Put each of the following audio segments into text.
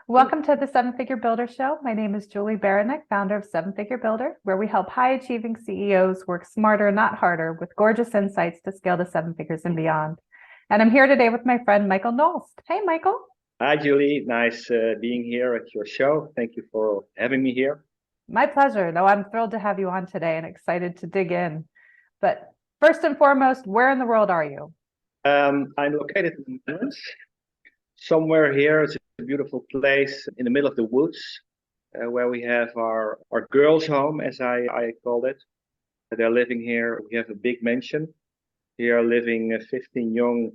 Welcome to the Seven Figure Builder Show. My name is Julie Baranek, founder of Seven Figure Builder, where we help high achieving CEOs work smarter, not harder, with gorgeous insights to scale to seven figures and beyond. And I'm here today with my friend, Michel Knulst. Hey, Michel. Hi, Julie. Nice being here at your show. Thank you for having me here. My pleasure. No, I'm thrilled to have you on today and excited to dig in. But first and foremost, where in the world are you? I'm located in the Netherlands. Somewhere here, it's a beautiful place in the middle of the woods where we have our girls' home, as I called it. They're living here. We have a big mansion. Here are living 15 young,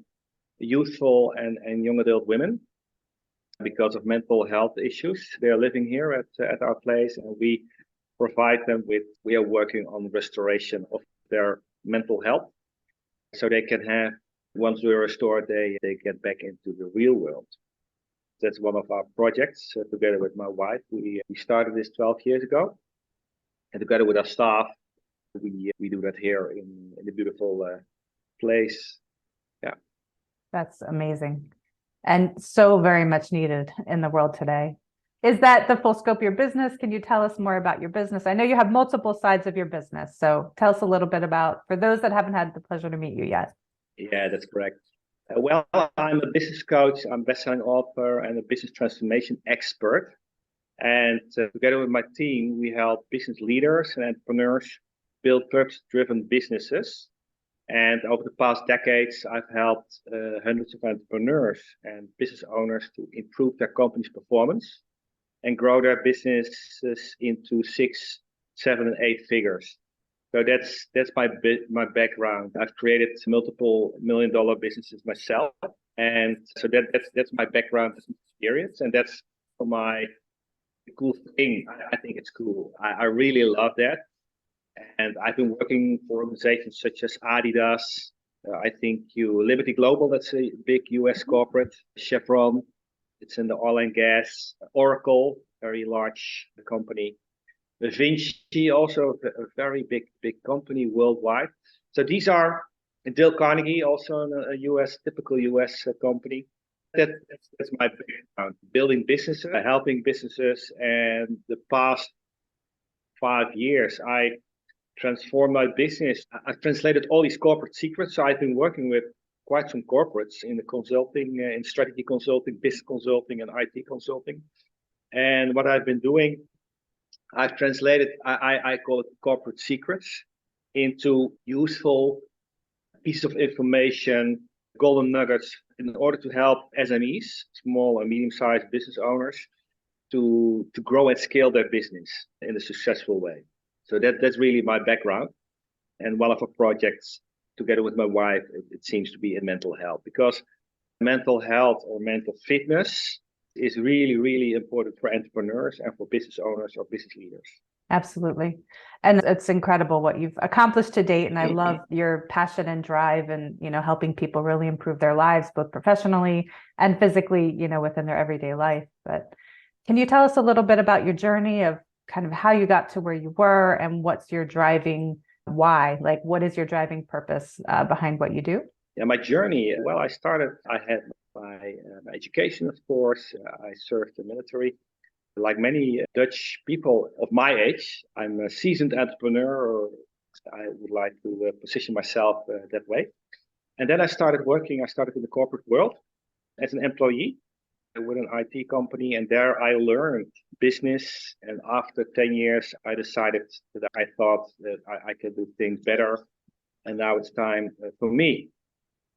youthful and young adult women because of mental health issues. They are living here at our place, and we provide them with, we are working on restoration of their mental health so they can have, once we're restored, they get back into the real world. That's one of our projects together with my wife. We started this 12 years ago, and together with our staff, we do that here in the beautiful place. Yeah. That's amazing and so very much needed in the world today. Is that the full scope of your business? Can you tell us more about your business? I know you have multiple sides of your business, so tell us a little bit about, for those that haven't had the pleasure to meet you yet. Yeah, that's correct. Well, I'm a business coach, I'm a best-selling author, and a business transformation expert. And together with my team, we help business leaders and entrepreneurs build purpose-driven businesses. And over the past decades, I've helped hundreds of entrepreneurs and business owners to improve their company's performance and grow their businesses into 6, 7, and 8 figures. So that's my background. I've created multiple million-dollar businesses myself, and so that's my background, experience, and that's for my cool thing. I think it's cool. I really love that, and I've been working for organizations such as Adidas. I think Liberty Global, that's a big US corporate. Chevron, it's in the oil and gas. Oracle, very large company. Vinci, also a very big company worldwide. So these are Dale Carnegie, also a typical US company. That's my background, building businesses, helping businesses. And the past 5 years, I transformed my business. I translated all these corporate secrets. So I've been working with quite some corporates in the consulting, in strategy consulting, business consulting, and IT consulting. And what I've been doing, I've translated, I call it corporate secrets, into useful pieces of information, golden nuggets, in order to help SMEs, small and medium-sized business owners, to grow and scale their business in a successful way. So that's really my background. And one of our projects, together with my wife, it seems to be in mental health, because mental health or mental fitness is really, really important for entrepreneurs and for business owners or business leaders. Absolutely. And it's incredible what you've accomplished to date. And I love your passion and drive and, helping people really improve their lives, both professionally and physically, within their everyday life. But can you tell us a little bit about your journey of kind of how you got to where you were and what's your driving why? Like, what is your driving purpose behind what you do? Yeah, my journey, well, I had my education, of course. I served the military. Like many Dutch people of my age, I'm a seasoned entrepreneur, or I would like to position myself that way. And then I started in the corporate world as an employee with an IT company, and there I learned business. And after 10 years, I decided that I thought that I could do things better. And now it's time for me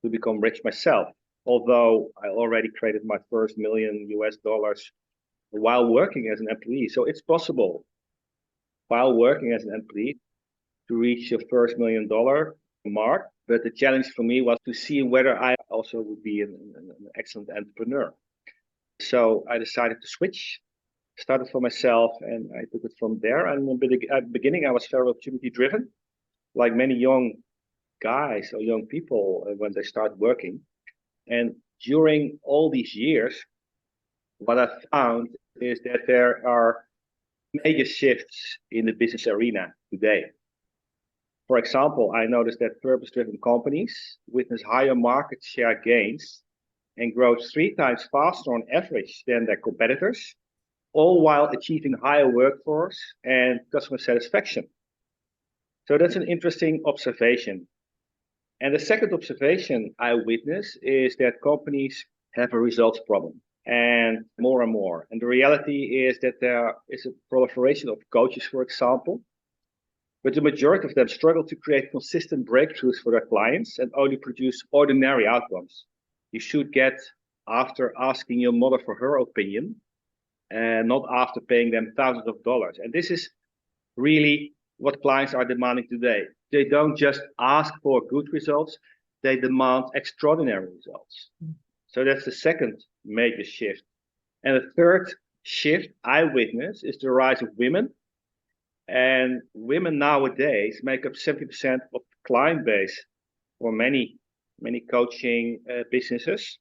to become rich myself. Although I already created my first $1 million while working as an employee. So it's possible while working as an employee to reach your first $1 million mark. But the challenge for me was to see whether I also would be an excellent entrepreneur. So I decided to switch, started for myself, and I took it from there. And at the beginning, I was very opportunity driven, like many young guys or young people when they start working. And during all these years, what I found is that there are major shifts in the business arena today. For example, I noticed that purpose-driven companies witness higher market share gains and grow 3 times faster on average than their competitors, all while achieving higher workforce and customer satisfaction. So that's an interesting observation. And the second observation I witness is that companies have a results problem, and more. And the reality is that there is a proliferation of coaches, for example, but the majority of them struggle to create consistent breakthroughs for their clients and only produce ordinary outcomes. You should get after asking your mother for her opinion, and not after paying them thousands of dollars. And this is really what clients are demanding today. They don't just ask for good results, they demand extraordinary results. So that's the second major shift. And the third shift I witness is the rise of women. And women nowadays make up 70% of the client base for many coaching businesses.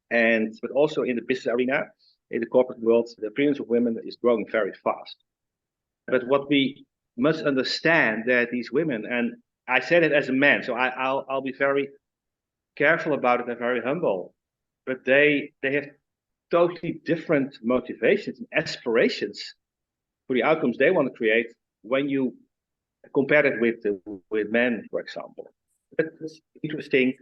But also in the business arena, in the corporate world, the presence of women is growing very fast. But what we must understand that these women, and I said it as a man, so I'll be very careful about it and very humble, but they have totally different motivations and aspirations for the outcomes they want to create when you compare it with men, for example. That's interesting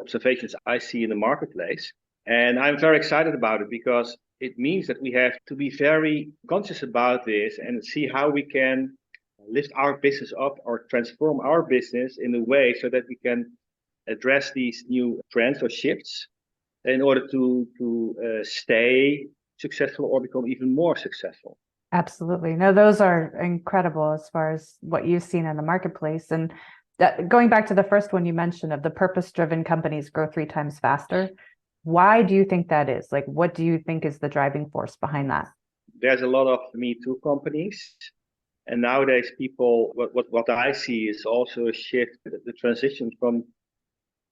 observations I see in the marketplace. And I'm very excited about it because it means that we have to be very conscious about this and see how we can lift our business up or transform our business in a way so that we can address these new trends or shifts in order to stay successful or become even more successful. Absolutely. No, those are incredible as far as what you've seen in the marketplace. And going back to the first one you mentioned of the purpose-driven companies grow 3 times faster. Why do you think that is? Like, what do you think is the driving force behind that? There's a lot of Me Too companies. And nowadays people, what I see is also a shift, the transition from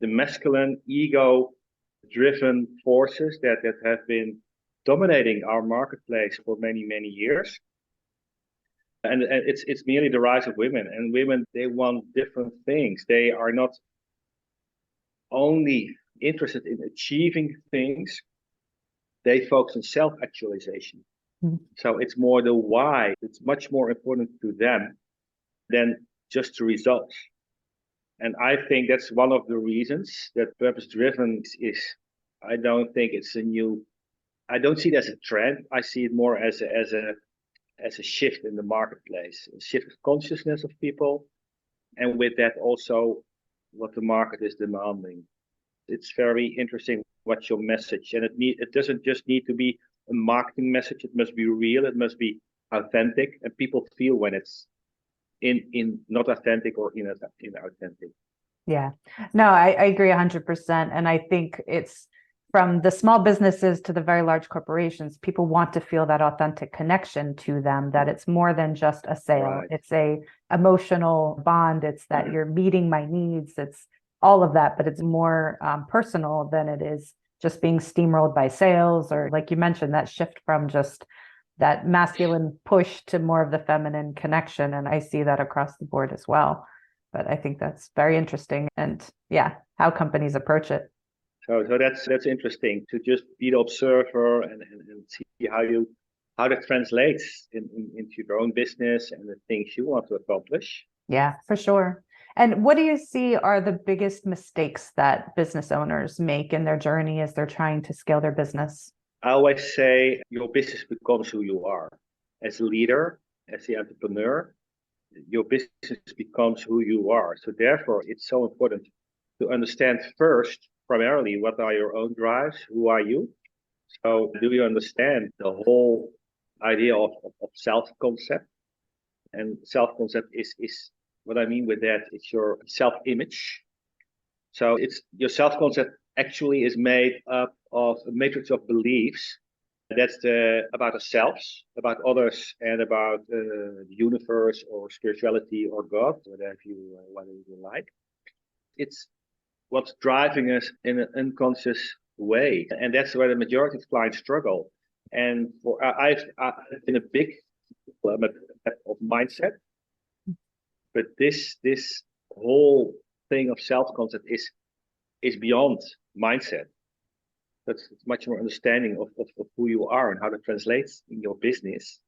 the masculine ego-driven forces that have been dominating our marketplace for many years. And it's merely the rise of women. And women, they want different things. They are not only interested in achieving things, they focus on self-actualization. Mm-hmm. So it's more the why. It's much more important to them than just the results. And I think that's one of the reasons that purpose-driven is, I don't think it's I don't see it as a trend. I see it more as a shift in the marketplace, a shift of consciousness of people. And with that also what the market is demanding. It's very interesting what's your message. And it doesn't just need to be a marketing message. It must be real. It must be authentic. And people feel when it's in not authentic or inauthentic. Yeah, no, I agree 100%. And I think it's from the small businesses to the very large corporations, people want to feel that authentic connection to them, that it's more than just a sale. Right. It's a emotional bond. It's that you're meeting my needs. It's all of that, but it's more personal than it is just being steamrolled by sales, or like you mentioned, that shift from just that masculine push to more of the feminine connection. And I see that across the board as well. But I think that's very interesting, and yeah, how companies approach it. So that's interesting to just be the observer and see how that translates into your own business and the things you want to accomplish. Yeah, for sure. And what do you see are the biggest mistakes that business owners make in their journey as they're trying to scale their business? I always say your business becomes who you are. As a leader, as the entrepreneur, your business becomes who you are. So therefore, it's so important to understand first, primarily, what are your own drives? Who are you? So do you understand the whole idea of self-concept? And self-concept is what I mean with that, it's your self-image. So it's your self-concept actually is made up of a matrix of beliefs. That's about ourselves, about others, and about the universe or spirituality or God, whatever you like. It's what's driving us in an unconscious way, and that's where the majority of clients struggle. And I've been a big of mindset, but this whole thing of self-concept is beyond mindset. That's much more understanding of who you are and how to translate in your business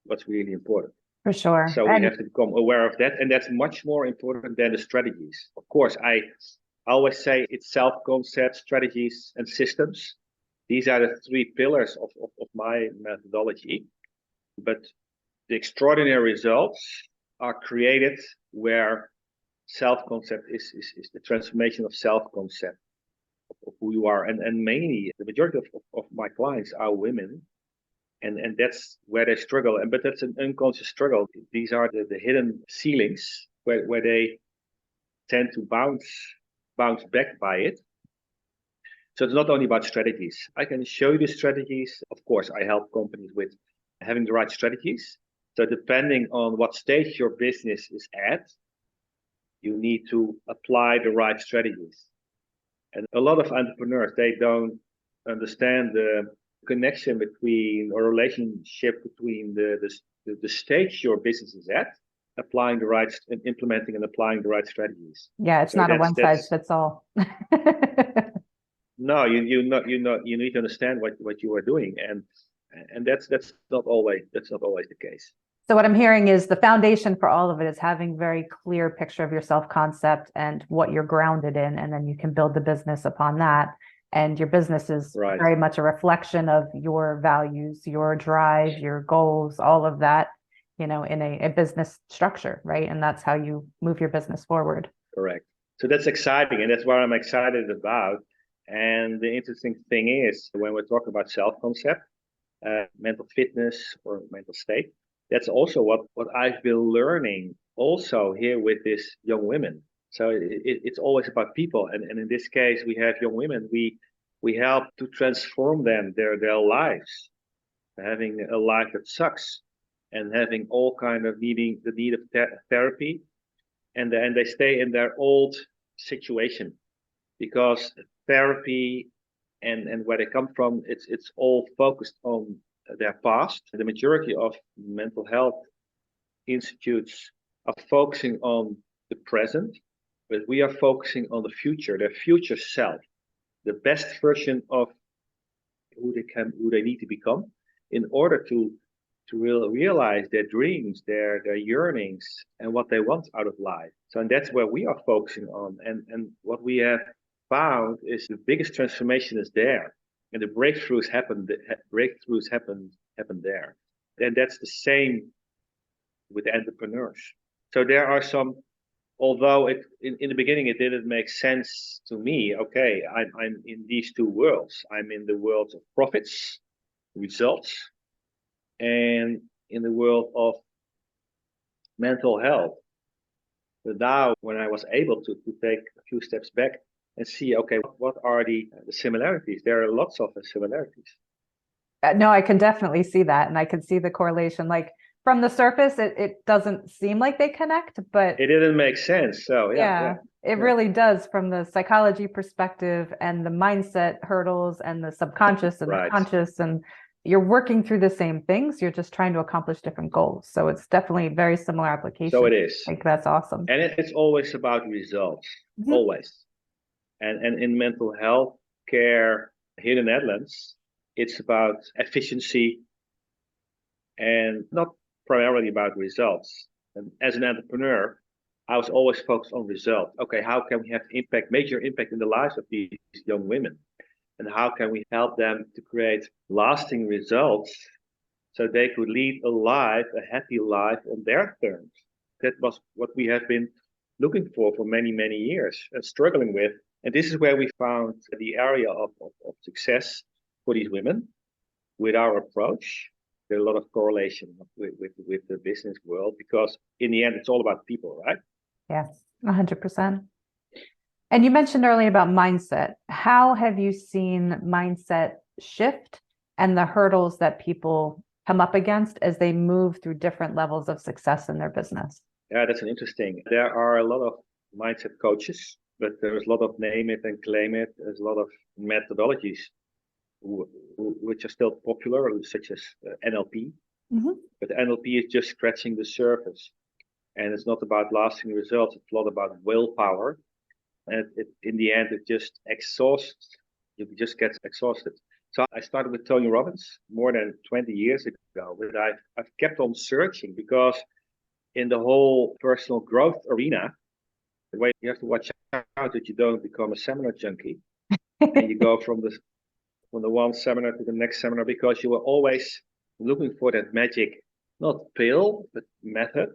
what's really important. For sure. So we have to become aware of that, and that's much more important than the strategies. Of course, I always say it's self-concept, strategies, and systems. These are the three pillars of my methodology. But the extraordinary results are created where self-concept is the transformation of self-concept of who you are. And mainly the majority of my clients are women. And that's where they struggle. But that's an unconscious struggle. These are the hidden ceilings where they tend to bounce back by it. So it's not only about strategies. I can show you the strategies. Of course, I help companies with having the right strategies. So depending on what stage your business is at, you need to apply the right strategies. And a lot of entrepreneurs, they don't understand the connection between or relationship between the stage your business is at, applying the right and implementing and applying the right strategies. Yeah, it's not a one size fits all. No, you need to understand what you are doing, and that's not always the case. So what I'm hearing is the foundation for all of it is having very clear picture of your self-concept and what you're grounded in, and then you can build the business upon that. And your business is very much a reflection of your values, your drive, your goals, all of that, in a business structure, right? And that's how you move your business forward. Correct. So that's exciting, and that's what I'm excited about. And the interesting thing is, when we're talking about self-concept, mental fitness or mental state, that's also what I've been learning also here with these young women. So it's always about people. And in this case, we have young women. We help to transform them, their lives, having a life that sucks and having all kind of the need of therapy. And they stay in their old situation because therapy and where they come from, it's all focused on their past. The majority of mental health institutes are focusing on the present, but we are focusing on the future, their future self, the best version of who they need to become in order to realize their dreams, their yearnings, and what they want out of life. So, and that's where we are focusing on. And what we have found is the biggest transformation is there, and the breakthroughs happen there. And that's the same with the entrepreneurs. So there are some, although in the beginning it didn't make sense to me. Okay, I'm in these two worlds. I'm in the world of profits, results, and in the world of mental health. But now, when I was able to take a few steps back and see, okay, what are the similarities? There are lots of similarities. No, I can definitely see that. And I can see the correlation. Like from the surface, it doesn't seem like they connect, but it didn't make sense. So it really does from the psychology perspective and the mindset hurdles and the subconscious and the conscious, and you're working through the same things. You're just trying to accomplish different goals. So it's definitely very similar application. So it is. I think that's awesome. And it's always about results, always. And in mental health care here in the Netherlands, it's about efficiency and not primarily about results. And as an entrepreneur, I was always focused on results. Okay, how can we have major impact in the lives of these young women? And how can we help them to create lasting results so they could lead a happy life on their terms? That was what we have been looking for many, many years and struggling with. And this is where we found the area of success for these women with our approach. There's a lot of correlation with the business world because in the end, it's all about people, right? Yes, 100%. And you mentioned earlier about mindset. How have you seen mindset shift and the hurdles that people come up against as they move through different levels of success in their business? Yeah, that's an interesting. There are a lot of mindset coaches, but there's a lot of name it and claim it. There's a lot of methodologies which are still popular, such as NLP. But NLP is just scratching the surface. And it's not about lasting results. It's a lot about willpower. And in the end, it just exhausts. You just get exhausted. So I started with Tony Robbins more than 20 years ago, but I've kept on searching because in the whole personal growth arena, the way you have to watch out that you don't become a seminar junkie and you go from the one seminar to the next seminar because you were always looking for that magic, not pill, but method.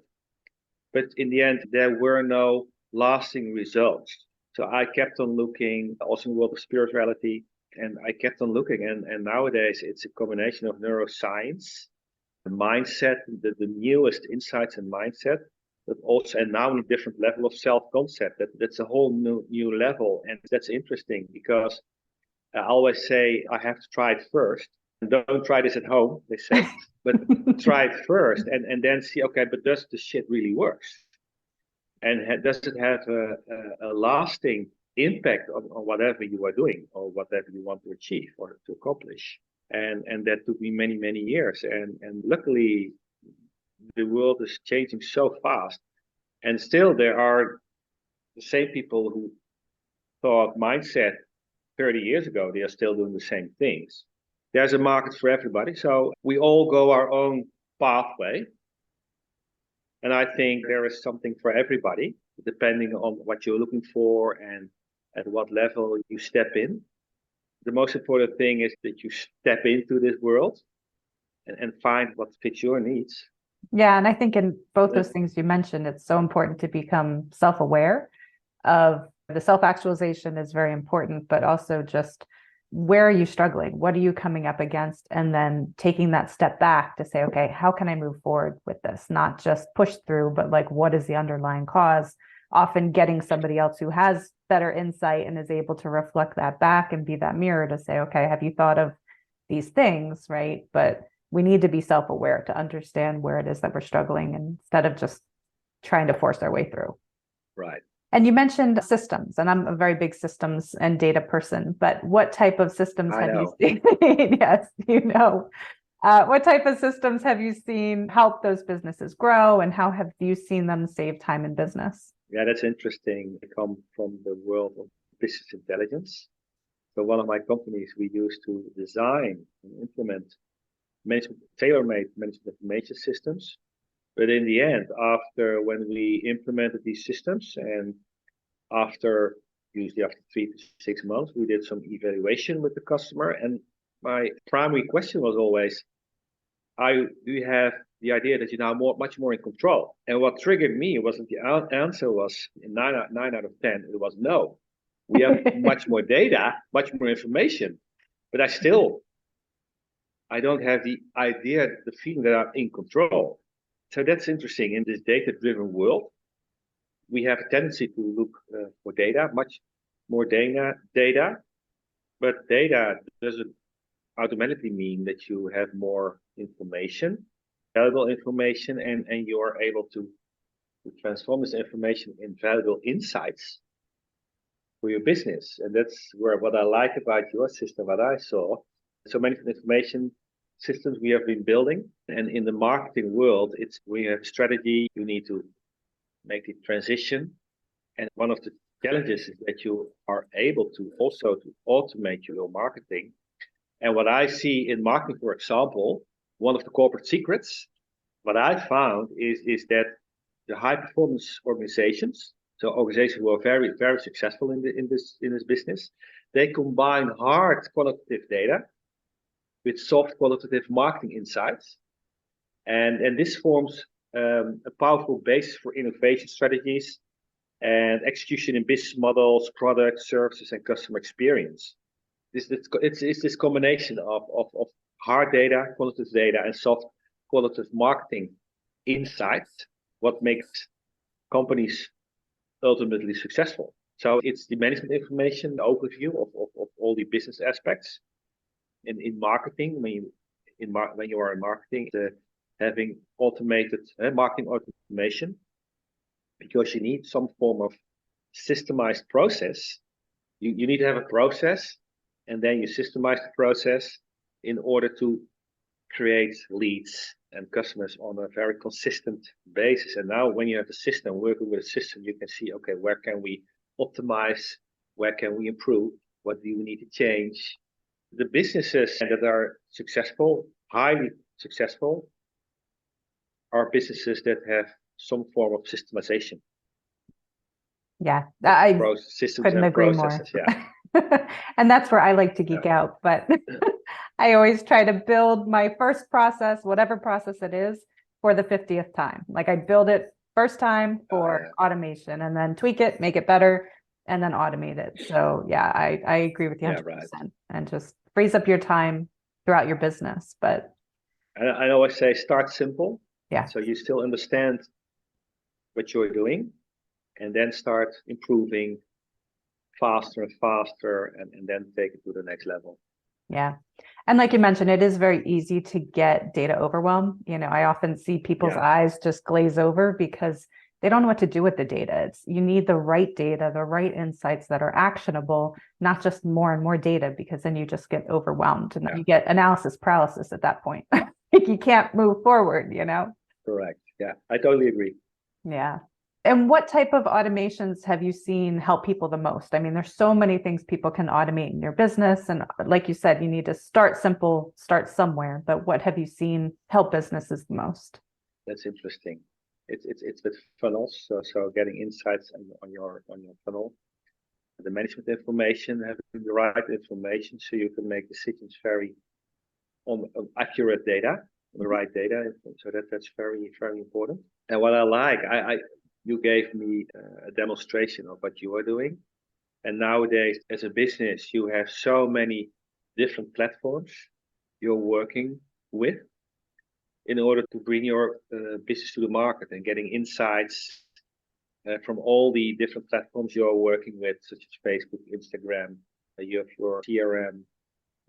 But in the end, there were no lasting results. So I kept on looking, also in the world of spirituality, and I kept on looking. And nowadays, it's a combination of neuroscience, the mindset, the newest insights and mindset, but also, and now on a different level of self-concept. That's a whole new level. And that's interesting because I always say I have to try it first. And don't try this at home, they say, but try it first and then see, okay, but does the shit really works? And does it have a lasting impact on whatever you are doing or whatever you want to achieve or to accomplish? And that took me many years. And luckily, the world is changing so fast. And still, there are the same people who thought mindset 30 years ago, they are still doing the same things. There's a market for everybody. So we all go our own pathway. And I think there is something for everybody, depending on what you're looking for and at what level you step in. The most important thing is that you step into this world and find what fits your needs. Yeah, and I think in both those things you mentioned, it's so important to become self-aware of the self-actualization is very important, but also just where are you struggling? What are you coming up against? And then taking that step back to say, okay, how can I move forward with this? Not just push through, but like, what is the underlying cause? Often getting somebody else who has better insight and is able to reflect that back and be that mirror to say, okay, have you thought of these things, right? But we need to be self-aware to understand where it is that we're struggling instead of just trying to force our way through. Right. And you mentioned systems, and I'm a very big systems and data person, but what type of systems have you seen? Yes, what type of systems have you seen help those businesses grow, and how have you seen them save time in business? Yeah, that's interesting. I come from the world of business intelligence. So one of my companies we used to design and implement tailor-made management information systems. But in the end, when we implemented these systems and usually after 3 to 6 months, we did some evaluation with the customer. And my primary question was always, do you have the idea that you're now much more in control? And what triggered me wasn't the answer was in 9 out of 10, it was no. We have much more data, much more information, but I don't have the idea, the feeling that I'm in control. So that's interesting. In this data-driven world, we have a tendency to look for data, much more data, but data doesn't automatically mean that you have more information, valuable information, and you are able to transform this information in valuable insights for your business. And that's what I like about your system, what I saw. So many information systems we have been building, and in the marketing world, we have strategy. You need to make the transition, and one of the challenges is that you are able to also to automate your marketing. And what I see in marketing, for example, one of the corporate secrets, what I found is that the high performance organizations, so organizations who are very successful in this business, they combine hard qualitative data with soft qualitative marketing insights, and this forms a powerful basis for innovation strategies and execution in business models, products, services, and customer experience. It's this combination of hard data, qualitative data, and soft qualitative marketing insights what makes companies ultimately successful. So it's the management information, the overview of all the business aspects. In marketing, when you are in marketing, having automated marketing automation, because you need some form of systemized process. You need to have a process, and then you systemize the process in order to create leads and customers on a very consistent basis. And now when you have a system, working with a system, you can see, okay, where can we optimize, where can we improve, what do we need to change. The businesses that are successful, highly successful, are businesses that have some form of systemization. Yeah, I Systems couldn't and agree more. processes, yeah. And that's where I like to geek Yeah. out, but I always try to build my first process, whatever process it is, for the 50th time. Like I build it first time for automation and then tweak it, make it better, and then automate it. So yeah, I agree with you 100%. Right. And just frees up your time throughout your business. But I always say start simple. yeah. So you still understand what you're doing, and then start improving faster and faster, and then take it to the next level. Yeah. And like you mentioned, it is very easy to get data overwhelm. I often see people's eyes just glaze over because they don't know what to do with the data. You need the right data, the right insights that are actionable, not just more and more data, because then you just get overwhelmed and you get analysis paralysis at that point. Like you can't move forward, Correct. Yeah, I totally agree. Yeah. And what type of automations have you seen help people the most? I mean, there's so many things people can automate in your business. And like you said, you need to start simple, start somewhere. But what have you seen help businesses the most? That's interesting. It's with funnels. So getting insights on your funnel, the management information, having the right information so you can make decisions very on accurate data, the right data. So that's very, very important. And what I like, you gave me a demonstration of what you are doing. And nowadays, as a business, you have so many different platforms you're working with in order to bring your business to the market and getting insights from all the different platforms you're working with, such as Facebook, Instagram. You have your CRM,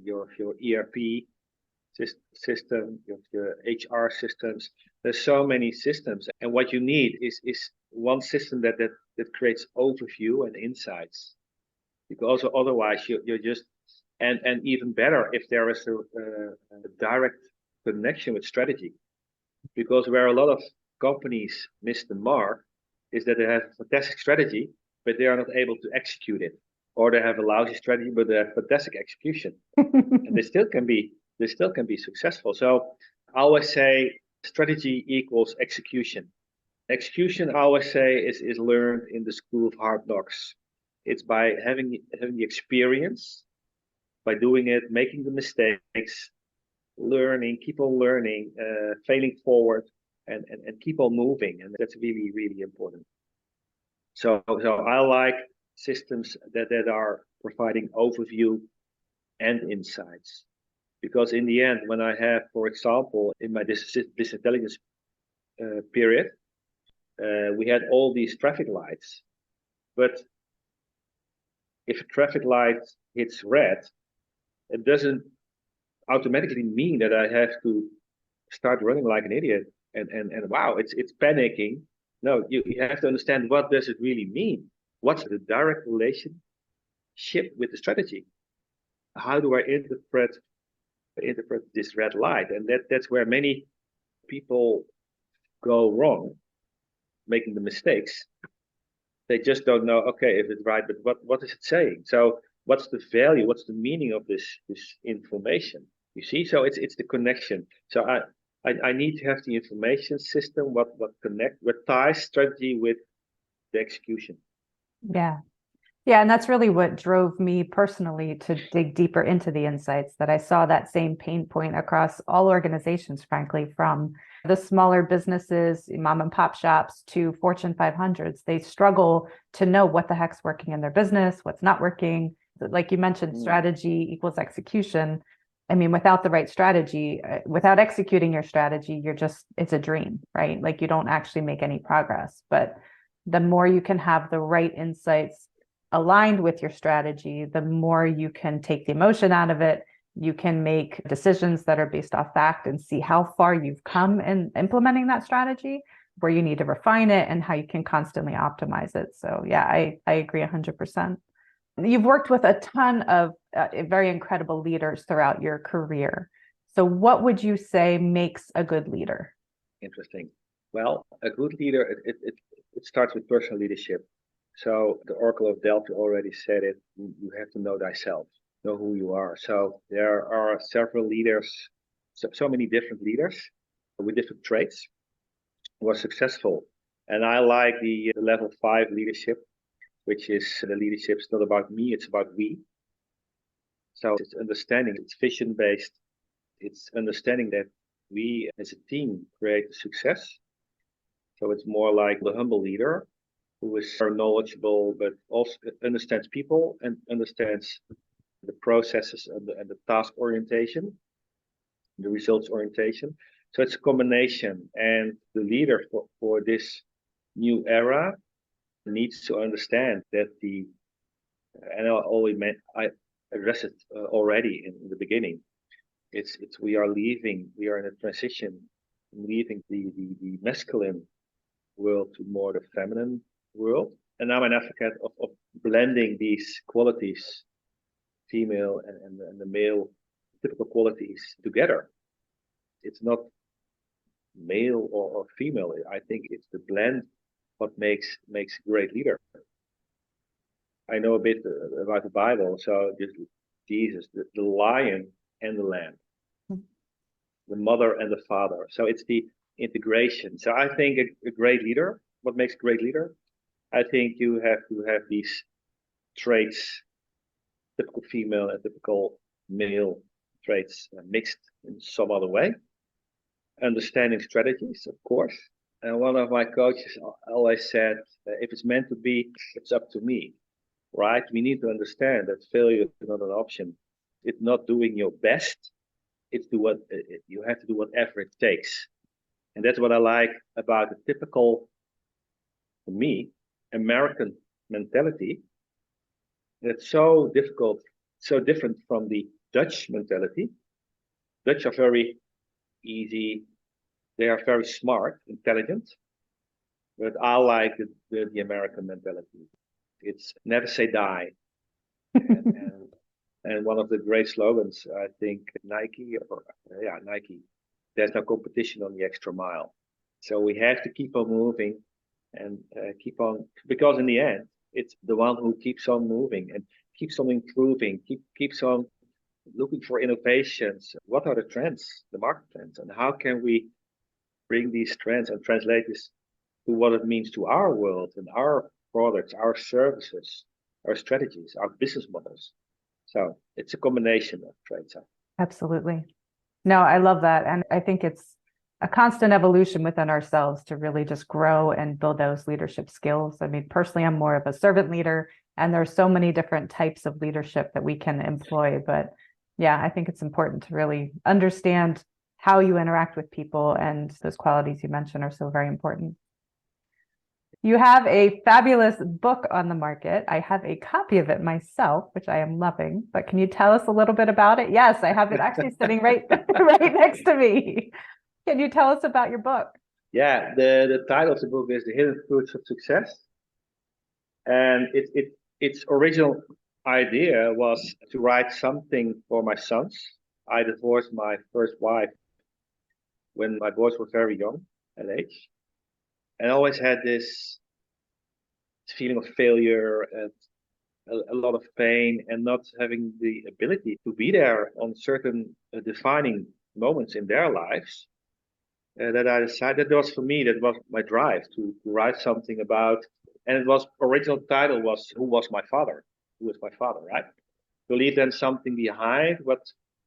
you have your ERP system, you have your HR systems. There's so many systems, and what you need is one system that creates overview and insights. Because otherwise you're just and even better if there is a direct connection with strategy. Because where a lot of companies miss the mark is that they have a fantastic strategy, but they are not able to execute it, or they have a lousy strategy but they have fantastic execution, and they still can be successful. So I always say strategy equals execution. Execution, I always say, is learned in the school of hard knocks. It's by having the experience, by doing it, making the mistakes, learning, keep on learning, failing forward, and keep on moving. And that's really, really important. So I like systems that are providing overview and insights. Because in the end, when I have, for example, in my business intelligence period, we had all these traffic lights. But if a traffic light hits red, it doesn't automatically mean that I have to start running like an idiot and wow, it's panicking. No, you have to understand, what does it really mean? What's the direct relationship with the strategy? How do I interpret this red light? And that's where many people go wrong, making the mistakes. They just don't know, okay, if it's right, but what is it saying? So what's the value? What's the meaning of this information? You see, so it's the connection. So I need to have the information system, what ties strategy with the execution. Yeah. Yeah, and that's really what drove me personally to dig deeper into the insights, that I saw that same pain point across all organizations, frankly, from the smaller businesses, mom and pop shops, to Fortune 500s. They struggle to know what the heck's working in their business, what's not working. Like you mentioned, strategy equals execution. I mean, without the right strategy, without executing your strategy, it's a dream, right? Like you don't actually make any progress. But the more you can have the right insights aligned with your strategy, the more you can take the emotion out of it. You can make decisions that are based off fact and see how far you've come in implementing that strategy, where you need to refine it, and how you can constantly optimize it. So yeah, I agree 100%. You've worked with a ton of very incredible leaders throughout your career. So what would you say makes a good leader? Interesting. Well, a good leader, it starts with personal leadership. So the Oracle of Delphi already said it. You have to know thyself, know who you are. So there are several leaders, so many different leaders with different traits who are successful. And I like the level 5 leadership, which is the leadership is not about me, it's about we. So it's understanding, it's vision based. It's understanding that we as a team create success. So it's more like the humble leader who is knowledgeable, but also understands people and understands the processes and the task orientation, the results orientation. So it's a combination. And the leader for this new era needs to understand that and I addressed it already in the beginning. It's we are in a transition, leaving the masculine world to more the feminine world. And I'm an advocate of blending these qualities, female and the male typical qualities together. It's not male or female. I think it's the blend what makes a great leader. I know a bit about the Bible, so just Jesus, the lion and the lamb, the mother and the father. So it's the integration. So I think a great leader, what makes a great leader? I think you have to have these traits, typical female and typical male traits mixed in some other way. Understanding strategies, of course. And one of my coaches always said, if it's meant to be, it's up to me, right? We need to understand that failure is not an option. It's not doing your best. It's you have to do whatever it takes. And that's what I like about the typical, for me, American mentality. It's so difficult, so different from the Dutch mentality. Dutch are very easy. They are very smart, intelligent. But I like the American mentality. It's never say die. and one of the great slogans, I think Nike, Nike, there's no competition on the extra mile. So we have to keep on moving and keep on, because in the end, it's the one who keeps on moving and keeps on improving, keeps on looking for innovations. What are the trends, the market trends, and how can we bring these trends and translate this to what it means to our world and our products, our services, our strategies, our business models. So it's a combination of traits. Absolutely. No, I love that. And I think it's a constant evolution within ourselves to really just grow and build those leadership skills. I mean, personally, I'm more of a servant leader, and there's so many different types of leadership that we can employ. But yeah, I think it's important to really understand how you interact with people, and those qualities you mentioned are so very important. You have a fabulous book on the market. I have a copy of it myself, which I am loving, but can you tell us a little bit about it? Yes, I have it actually sitting right next to me. Can you tell us about your book? Yeah, the title of the book is The Hidden Fruits of Success. And its original idea was to write something for my sons. I divorced my first wife when my boys were very young at age. And I always had this feeling of failure and a lot of pain and not having the ability to be there on certain defining moments in their lives. That I decided that was for me, that was my drive to write something about. And it was original title was Who Was My Father? Who was my father, right? To leave them something behind. But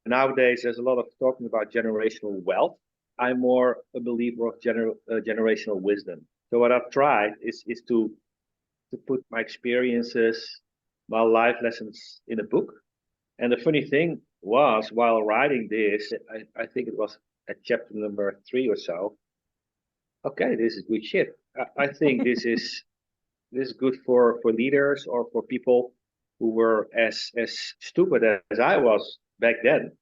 nowadays there's a lot of talking about generational wealth. I'm more a believer of generational wisdom. So what I've tried is to put my experiences, my life lessons in a book. And the funny thing was, while writing this, I think it was at chapter number 3 or so. Okay, this is good shit. I think this is good for leaders or for people who were as stupid as I was back then,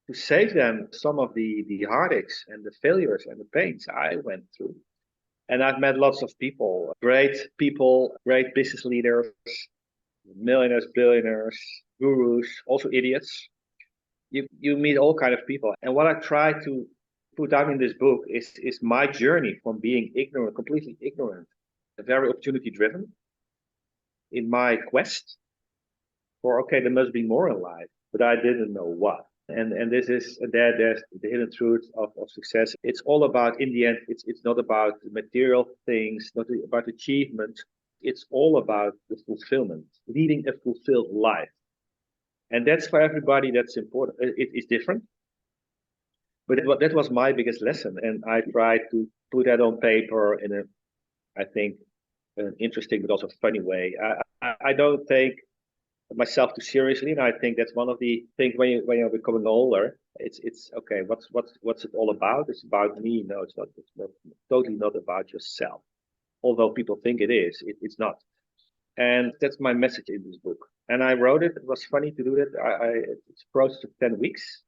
to save them some of the heartaches and the failures and the pains I went through. And I've met lots of people, great business leaders, millionaires, billionaires, gurus, also idiots. You meet all kind of people. And what I try to put down in this book is my journey from being ignorant, completely ignorant, very opportunity driven in my quest for, okay, there must be more in life, but I didn't know what. And this is there's the hidden truth of success. It's all about, in the end, it's not about material things, not about achievement. It's all about the fulfillment, leading a fulfilled life. And that's for everybody, that's important. It is different. But that was my biggest lesson. And I tried to put that on paper in a, I think, an interesting but also funny way. I don't take myself too seriously, and I think that's one of the things when you're becoming older. It's okay. What's it all about? It's about me. No, it's not. It's not, totally not about yourself. Although people think it is, it's not. And that's my message in this book. And I wrote it. It was funny to do that. It's a process of 10 weeks,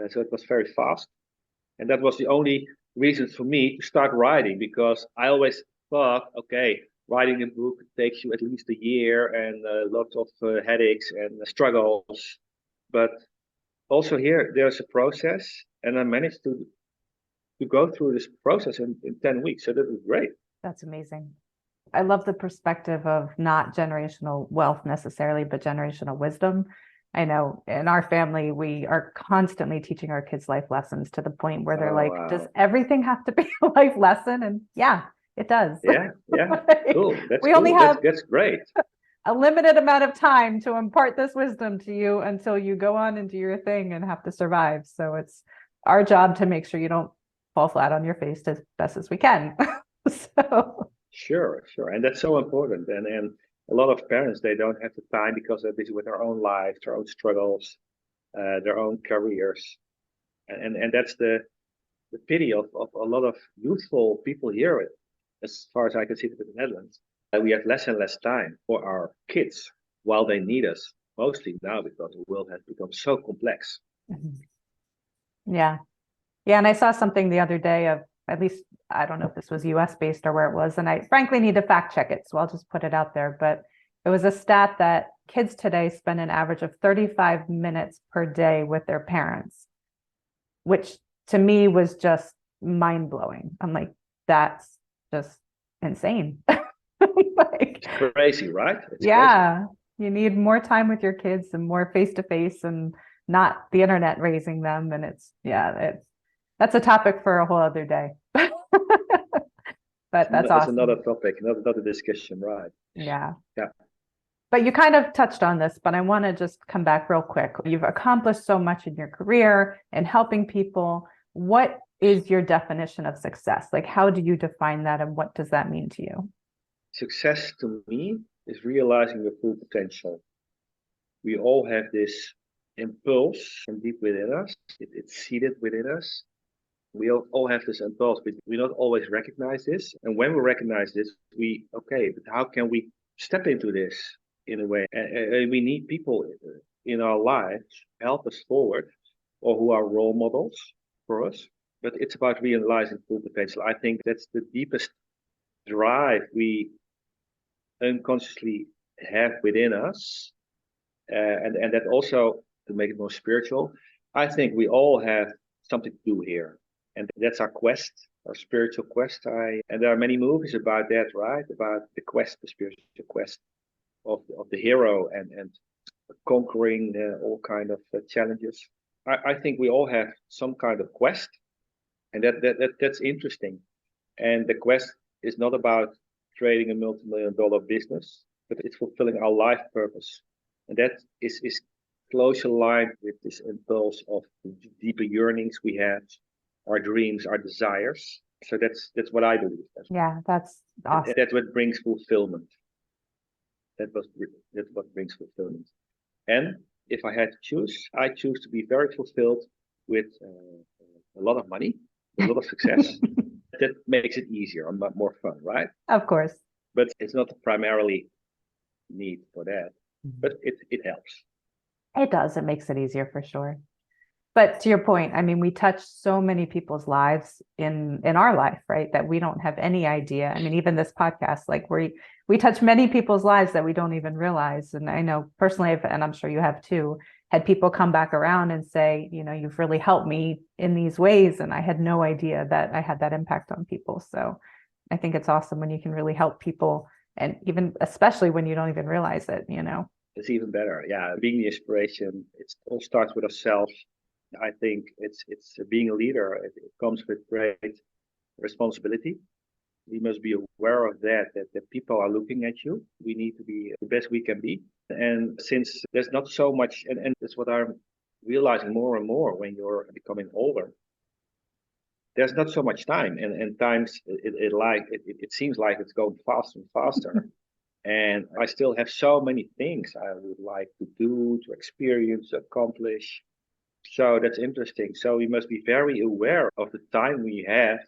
so it was very fast. And that was the only reason for me to start writing, because I always thought, okay, writing a book takes you at least a year and lots of headaches and struggles. But also here, there's a process, and I managed to go through this process in 10 weeks. So that was great. That's amazing. I love the perspective of not generational wealth necessarily, but generational wisdom. I know in our family, we are constantly teaching our kids life lessons to the point where they're like, does everything have to be a life lesson? And yeah, it does. Yeah, cool. We only have that's great. A limited amount of time to impart this wisdom to you until you go on and do your thing and have to survive. So it's our job to make sure you don't fall flat on your face as best as we can. So Sure. And that's so important. And a lot of parents, they don't have the time because they're busy with their own lives, their own struggles, their own careers. And that's the pity of a lot of youthful people here, as far as I can see in the Netherlands. We have less and less time for our kids while they need us, mostly now because the world has become so complex. Yeah. And I saw something the other day of, at least, I don't know if this was US based or where it was, and I frankly need to fact check it, so I'll just put it out there. But it was a stat that kids today spend an average of 35 minutes per day with their parents, which to me was just mind blowing. I'm like, that's just insane. It's crazy, right? It's crazy. You need more time with your kids and more face to face and not the internet raising them. And that's a topic for a whole other day. But that's awesome. Another topic, another discussion, right? Yeah. But you kind of touched on this, but I want to just come back real quick. You've accomplished so much in your career and helping people. What is your definition of success? Like, how do you define that, and what does that mean to you? Success to me is realizing your full potential. We all have this impulse from deep within us. It's seated within us. We all have this impulse, but we don't always recognize this. And when we recognize this, but how can we step into this in a way? And we need people in our lives to help us forward, or who are role models for us. But it's about realizing full potential. I think that's the deepest drive we unconsciously have within us. And that also, to make it more spiritual, I think we all have something to do here. And that's our quest, our spiritual quest. And there are many movies about that, right? About the quest, the spiritual quest of the hero and conquering all kind of challenges. I think we all have some kind of quest, and that's interesting. And the quest is not about creating a multi-million-dollar business, but it's fulfilling our life purpose, and that is closely aligned with this impulse of the deeper yearnings we have, our dreams, our desires. So that's what I believe. Yeah, that's awesome. That's what brings fulfillment. That's what brings fulfillment. And if I had to choose, I choose to be very fulfilled with a lot of money, a lot of success. That makes it easier and more fun, right? Of course. But it's not the primarily need for that. But it helps. It does. It makes it easier for sure. But to your point, I mean, we touch so many people's lives in our life, right? That we don't have any idea. I mean, even this podcast, like we touch many people's lives that we don't even realize. And I know personally, and I'm sure you have too, had people come back around and say, you've really helped me in these ways. And I had no idea that I had that impact on people. So I think it's awesome when you can really help people, and even especially when you don't even realize it, It's even better. Yeah, being the inspiration, it all starts with ourselves. I think it's being a leader. It comes with great responsibility. We must be aware of that people are looking at you. We need to be the best we can be. And since there's not so much, and that's what I'm realizing more and more when you're becoming older, there's not so much time. And times it seems like it's going faster and faster. And I still have so many things I would like to do, to experience, to accomplish. So that's interesting. So we must be very aware of the time we have,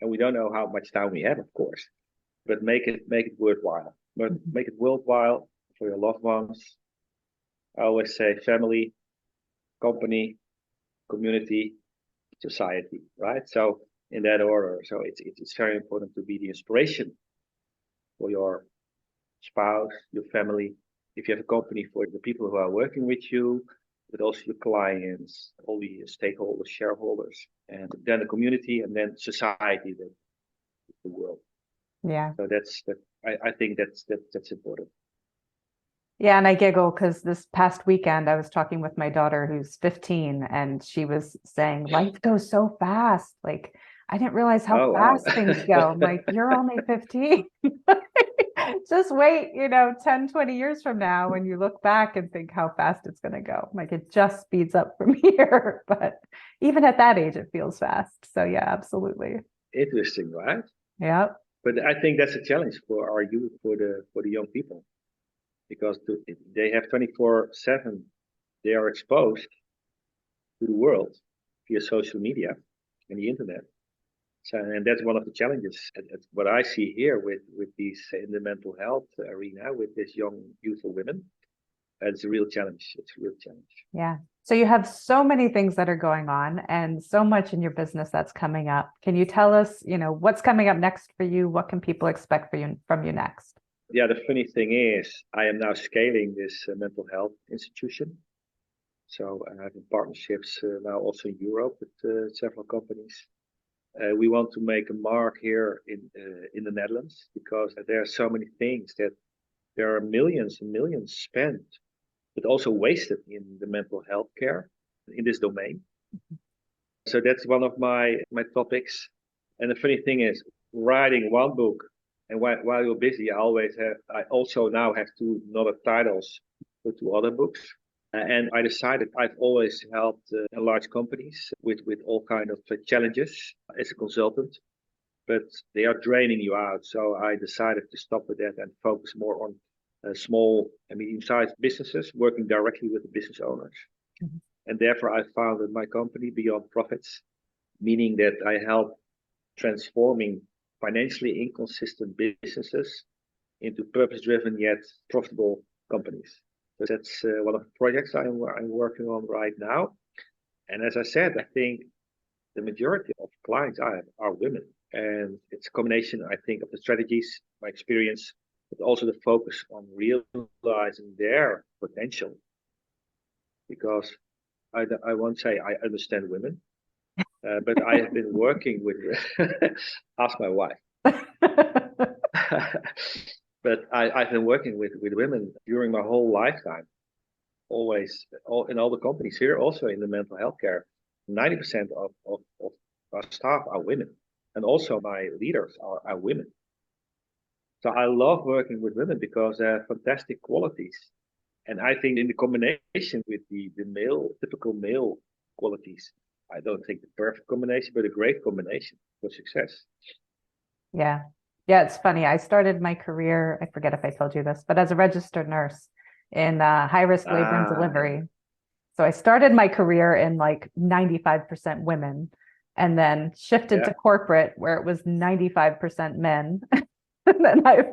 and we don't know how much time we have, of course, but make it worthwhile. But make it worthwhile for your loved ones. I always say family, company, community, society, right? So in that order. So it's very important to be the inspiration for your spouse, your family. If you have a company, for the people who are working with you, but also your clients, all the stakeholders, shareholders, and then the community, and then society, the world. Yeah. So that's that. I think that's important. Yeah, and I giggle because this past weekend I was talking with my daughter who's 15, and she was saying life goes so fast. Like, I didn't realize how Oh wow. fast things go. I'm like, you're only 15. Just wait, 10, 20 years from now when you look back and think how fast it's going to go. Like, it just speeds up from here. But even at that age, it feels fast. So yeah, absolutely. Interesting, right? Yeah. But I think that's a challenge for our youth, for the young people, because they have 24/7. They are exposed to the world via social media and the internet. So, and that's one of the challenges. What I see here with these in the mental health arena with this young youthful women, it's a real challenge. It's a real challenge. Yeah. So you have so many things that are going on and so much in your business that's coming up. Can you tell us, what's coming up next for you? What can people expect from you next? Yeah, the funny thing is, I am now scaling this mental health institution. So I have partnerships now also in Europe with several companies. We want to make a mark here in the Netherlands because there are so many things that there are millions and millions spent, but also wasted in the mental health care in this domain. So that's one of my topics. And the funny thing is, writing one book, and while you're busy, I also now have two other titles for two other books. And I decided I've always helped large companies with all kind of challenges as a consultant, but they are draining you out. So I decided to stop with that and focus more on small and medium-sized businesses, working directly with the business owners. Mm-hmm. And therefore, I founded my company Beyond Profits, meaning that I help transforming financially inconsistent businesses into purpose-driven yet profitable companies. So that's one of the projects I'm working on right now. And as I said, I think the majority of clients I have are women. And it's a combination, I think, of the strategies, my experience, but also the focus on realizing their potential. Because I won't say I understand women, but I have been working with, ask my wife. But I've been working with women during my whole lifetime, always, in all the companies here, also in the mental health care. 90% of our staff are women, and also my leaders are women. So I love working with women because they have fantastic qualities. And I think in the combination with the typical male qualities, I don't think the perfect combination, but a great combination for success. Yeah. Yeah, it's funny. I started my career, I forget if I told you this, but as a registered nurse in high-risk labor and delivery. So I started my career in like 95% women, and then shifted to corporate where it was 95% men. And then I've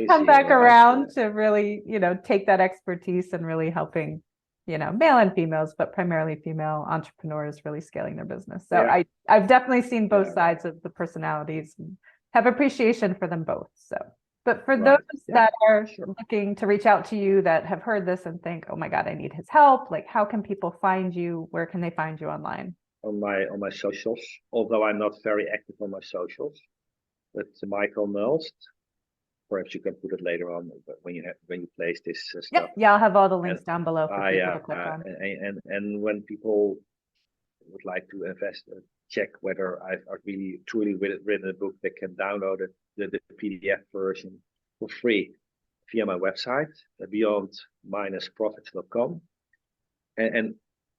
come back around to really, take that expertise and really helping, male and females, but primarily female entrepreneurs really scaling their business. So I've definitely seen both sides of the personalities and have appreciation for them both. So, but for those that are looking to reach out to you that have heard this and think, oh my God, I need his help. Like, how can people find you? Where can they find you online? On my socials, although I'm not very active on my socials. But Michel Knulst, perhaps you can put it later on when you place this stuff. Yep. Yeah, I'll have all the links And, down below for people yeah, to click on. and when people would like to invest, check whether I've really truly written a book, they can download it, the PDF version for free via my website, beyond-profits.com. And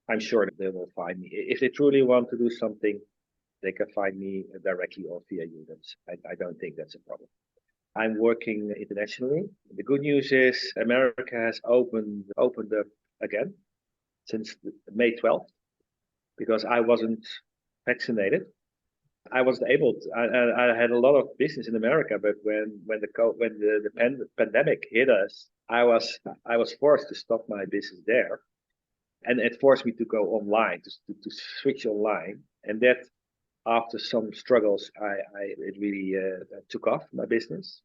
I'm sure that they will find me. If they truly want to do something, they can find me directly or via you. I don't think that's a problem. I'm working internationally. The good news is America has opened up again since May 12th, because I wasn't vaccinated. I wasn't able to. I had a lot of business in America, but when the pandemic hit us, I was forced to stop my business there, and it forced me to go online, to switch online, and that after some struggles, it really took off my business.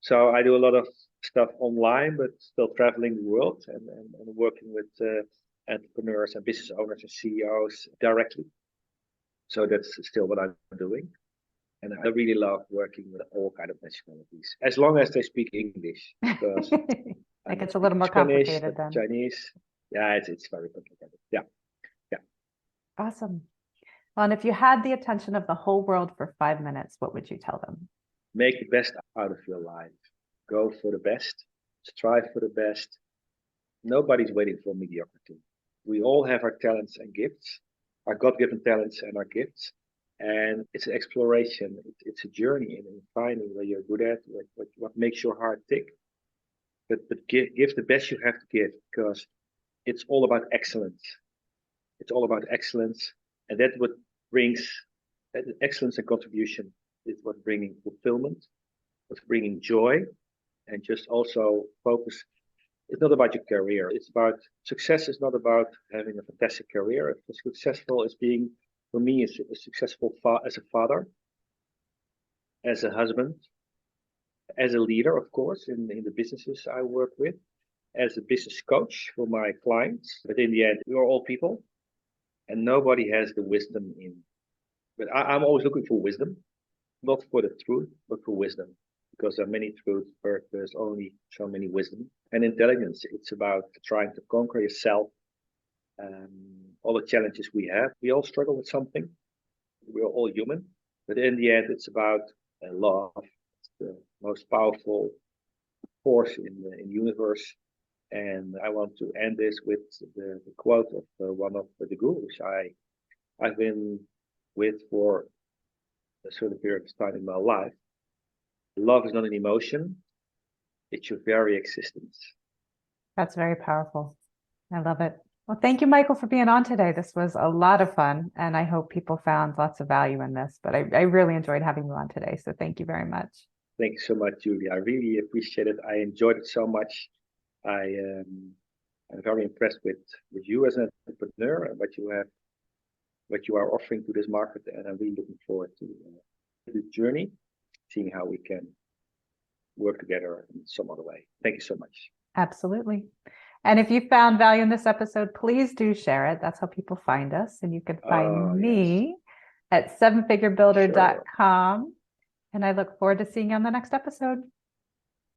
So I do a lot of stuff online, but still traveling the world and working with entrepreneurs and business owners and CEOs directly. So that's still what I'm doing. And I really love working with all kinds of nationalities, as long as they speak English. Because like it's a little more Spanish, complicated then. Chinese. Yeah, it's very complicated. Yeah. Awesome. Well, and if you had the attention of the whole world for 5 minutes, what would you tell them? Make the best out of your life. Go for the best. Strive for the best. Nobody's waiting for mediocrity. We all have our talents and gifts, our God-given talents and our gifts. And it's an exploration. It's a journey in finding where you're good at, what makes your heart tick. But give the best you have to give, because it's all about excellence. It's all about excellence. And that's what brings excellence and contribution. Is what bringing fulfillment, what's bringing joy, and just also focus. It's not about your career. It's about success. Is not about having a fantastic career. Successful is being, for me, is a successful as a father, as a husband, as a leader, of course, in the businesses I work with, as a business coach for my clients. But in the end, we are all people, and nobody has the wisdom in. But I'm always looking for wisdom, not for the truth, but for wisdom. Because there are many truths, but there's only so many wisdom. And intelligence, it's about trying to conquer yourself. All the challenges we have, we all struggle with something. We're all human. But in the end, it's about love. It's the most powerful force in the universe. And I want to end this with the quote of one of the gurus I've been with for a certain period of time in my life. Love is not an emotion, it's your very existence. That's very powerful. I love it. Well, thank you, Michael, for being on today. This was a lot of fun, and I hope people found lots of value in this, but I really enjoyed having you on today. So thank you very much. Thank you so much, Julie. I really appreciate it. I enjoyed it so much. I'm very impressed with you as an entrepreneur and what you are offering to this market, and I'm really looking forward to the journey, seeing how we can work together in some other way. Thank you so much. Absolutely. And if you found value in this episode, please do share it. That's how people find us. And you can find me at sevenfigurebuilder.com. And I look forward to seeing you on the next episode.